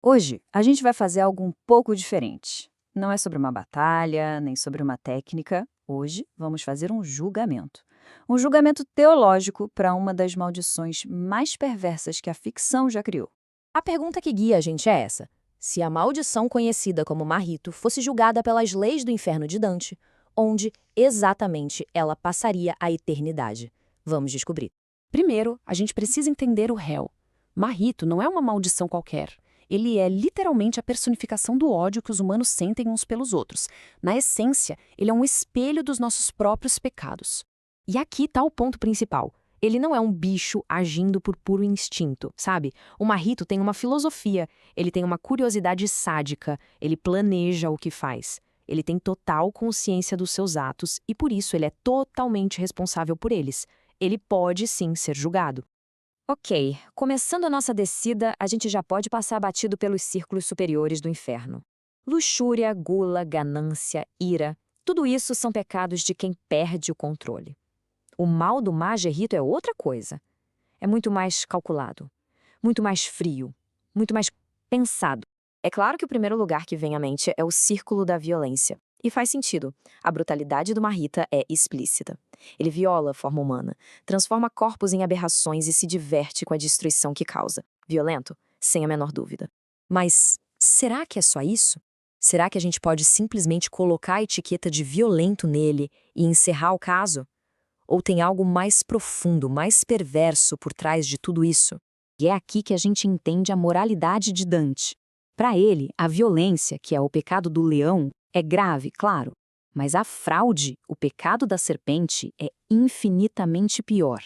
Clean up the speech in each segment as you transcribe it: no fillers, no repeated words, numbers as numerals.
Hoje, a gente vai fazer algo um pouco diferente. Não é sobre uma batalha, nem sobre uma técnica. Hoje, vamos fazer um julgamento. Um julgamento teológico para uma das maldições mais perversas que a ficção já criou. A pergunta que guia a gente é essa: se a maldição conhecida como Marrito fosse julgada pelas leis do inferno de Dante, onde exatamente ela passaria a eternidade? Vamos descobrir. Primeiro, a gente precisa entender o réu. Marrito não é uma maldição qualquer. Ele é literalmente a personificação do ódio que os humanos sentem uns pelos outros. Na essência, ele é um espelho dos nossos próprios pecados. E aqui está o ponto principal. Ele não é um bicho agindo por puro instinto, sabe? O Marrito tem uma filosofia, ele tem uma curiosidade sádica, ele planeja o que faz. Ele tem total consciência dos seus atos e, por isso, ele é totalmente responsável por eles. Ele pode sim ser julgado. Ok, começando a nossa descida, a gente já pode passar batido pelos círculos superiores do inferno. Luxúria, gula, ganância, ira, tudo isso são pecados de quem perde o controle. O mal do Margerito é outra coisa. É muito mais calculado, muito mais frio, muito mais pensado. É claro que o primeiro lugar que vem à mente é o círculo da violência. E faz sentido. A brutalidade do Marrita é explícita. Ele viola a forma humana, transforma corpos em aberrações e se diverte com a destruição que causa. Violento, sem a menor dúvida. Mas será que é só isso? Será que a gente pode simplesmente colocar a etiqueta de violento nele e encerrar o caso? Ou tem algo mais profundo, mais perverso por trás de tudo isso? E é aqui que a gente entende a moralidade de Dante. Para ele, a violência, que é o pecado do leão, é grave, claro, mas a fraude, o pecado da serpente, é infinitamente pior.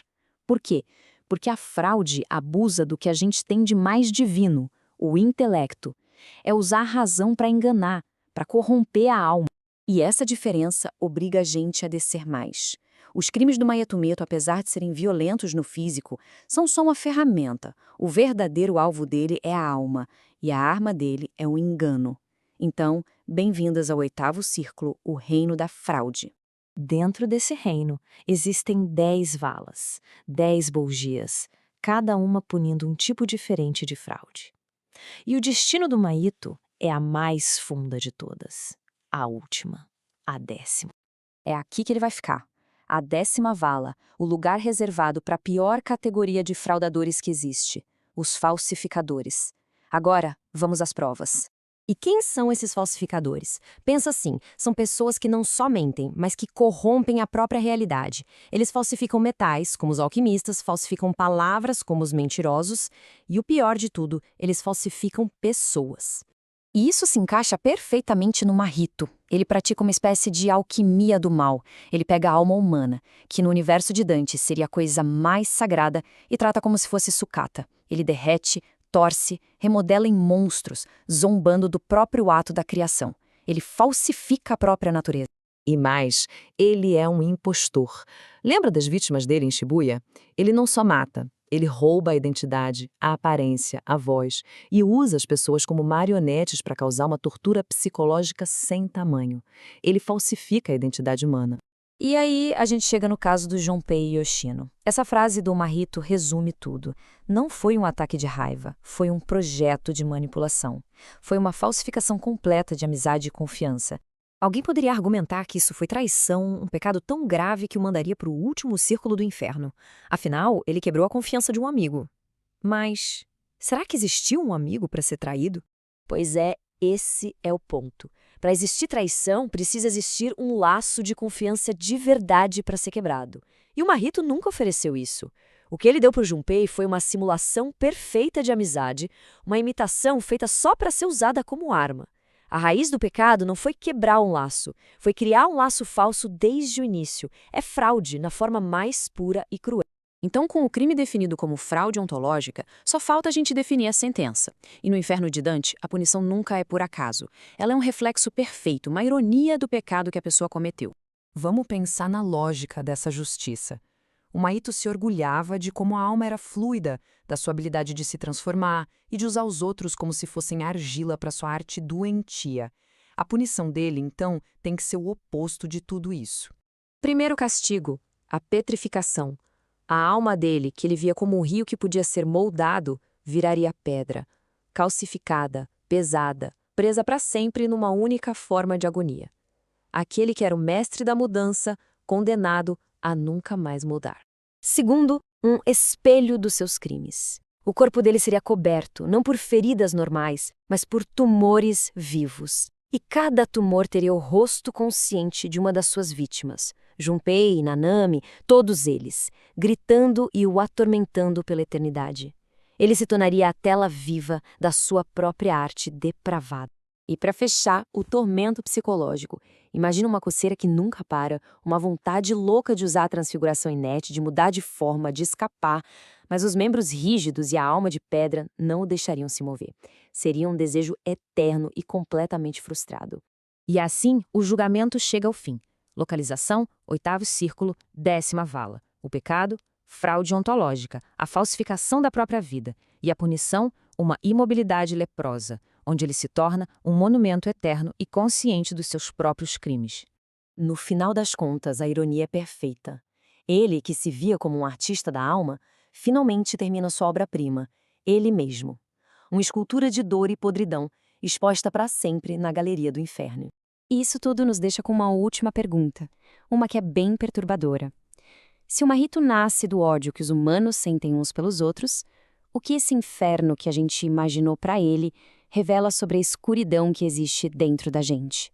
Por quê? Porque a fraude abusa do que a gente tem de mais divino, o intelecto. É usar a razão para enganar, para corromper a alma. E essa diferença obriga a gente a descer mais. Os crimes do Maietumeto, apesar de serem violentos no físico, são só uma ferramenta. O verdadeiro alvo dele é a alma, e a arma dele é o engano. Então, bem-vindas ao oitavo círculo, o reino da fraude. Dentro desse reino, existem 10 valas, 10 bolgias, cada uma punindo um tipo diferente de fraude. E o destino do Maito é a mais funda de todas, a última, a 10ª. É aqui que ele vai ficar. A 10ª vala, o lugar reservado para a pior categoria de fraudadores que existe, os falsificadores. Agora, vamos às provas. E quem são esses falsificadores? Pensa assim, são pessoas que não só mentem, mas que corrompem a própria realidade. Eles falsificam metais, como os alquimistas, falsificam palavras, como os mentirosos, e o pior de tudo, eles falsificam pessoas. E isso se encaixa perfeitamente no Marrito. Ele pratica uma espécie de alquimia do mal. Ele pega a alma humana, que no universo de Dante seria a coisa mais sagrada, e trata como se fosse sucata. Ele derrete, torce, remodela em monstros, zombando do próprio ato da criação. Ele falsifica a própria natureza. E mais, ele é um impostor. Lembra das vítimas dele em Shibuya? Ele não só mata, ele rouba a identidade, a aparência, a voz e usa as pessoas como marionetes para causar uma tortura psicológica sem tamanho. Ele falsifica a identidade humana. E aí a gente chega no caso do Junpei Yoshino. Essa frase do Marrito resume tudo. Não foi um ataque de raiva, foi um projeto de manipulação. Foi uma falsificação completa de amizade e confiança. Alguém poderia argumentar que isso foi traição, um pecado tão grave que o mandaria para o último círculo do inferno. Afinal, ele quebrou a confiança de um amigo. Mas será que existiu um amigo para ser traído? Pois é, esse é o ponto. Para existir traição, precisa existir um laço de confiança de verdade para ser quebrado. E o Marrito nunca ofereceu isso. O que ele deu para o Junpei foi uma simulação perfeita de amizade, uma imitação feita só para ser usada como arma. A raiz do pecado não foi quebrar um laço, foi criar um laço falso desde o início. É fraude na forma mais pura e cruel. Então, com o crime definido como fraude ontológica, só falta a gente definir a sentença. E no inferno de Dante, a punição nunca é por acaso. Ela é um reflexo perfeito, uma ironia do pecado que a pessoa cometeu. Vamos pensar na lógica dessa justiça. O Maito se orgulhava de como a alma era fluida, da sua habilidade de se transformar e de usar os outros como se fossem argila para sua arte doentia. A punição dele, então, tem que ser o oposto de tudo isso. Primeiro castigo, a petrificação. A alma dele, que ele via como um rio que podia ser moldado, viraria pedra. calcificada, pesada, presa para sempre numa única forma de agonia. Aquele que era o mestre da mudança, condenado a nunca mais mudar. Segundo, um espelho dos seus crimes. O corpo dele seria coberto, não por feridas normais, mas por tumores vivos. E cada tumor teria o rosto consciente de uma das suas vítimas. Junpei, Nanami, todos eles, gritando e o atormentando pela eternidade. Ele se tornaria a tela viva da sua própria arte depravada. E para fechar, o tormento psicológico. Imagina uma coceira que nunca para, uma vontade louca de usar a transfiguração inerte, de mudar de forma, de escapar, mas os membros rígidos e a alma de pedra não o deixariam se mover. Seria um desejo eterno e completamente frustrado. E assim, o julgamento chega ao fim. Localização, 8º círculo, 10ª vala. O pecado, fraude ontológica, a falsificação da própria vida. E a punição, uma imobilidade leprosa, onde ele se torna um monumento eterno e consciente dos seus próprios crimes. No final das contas, a ironia é perfeita. Ele, que se via como um artista da alma, finalmente termina sua obra-prima, ele mesmo. Uma escultura de dor e podridão, exposta para sempre na galeria do inferno. E isso tudo nos deixa com uma última pergunta, uma que é bem perturbadora. Se o Mahito nasce do ódio que os humanos sentem uns pelos outros, o que esse inferno que a gente imaginou para ele revela sobre a escuridão que existe dentro da gente?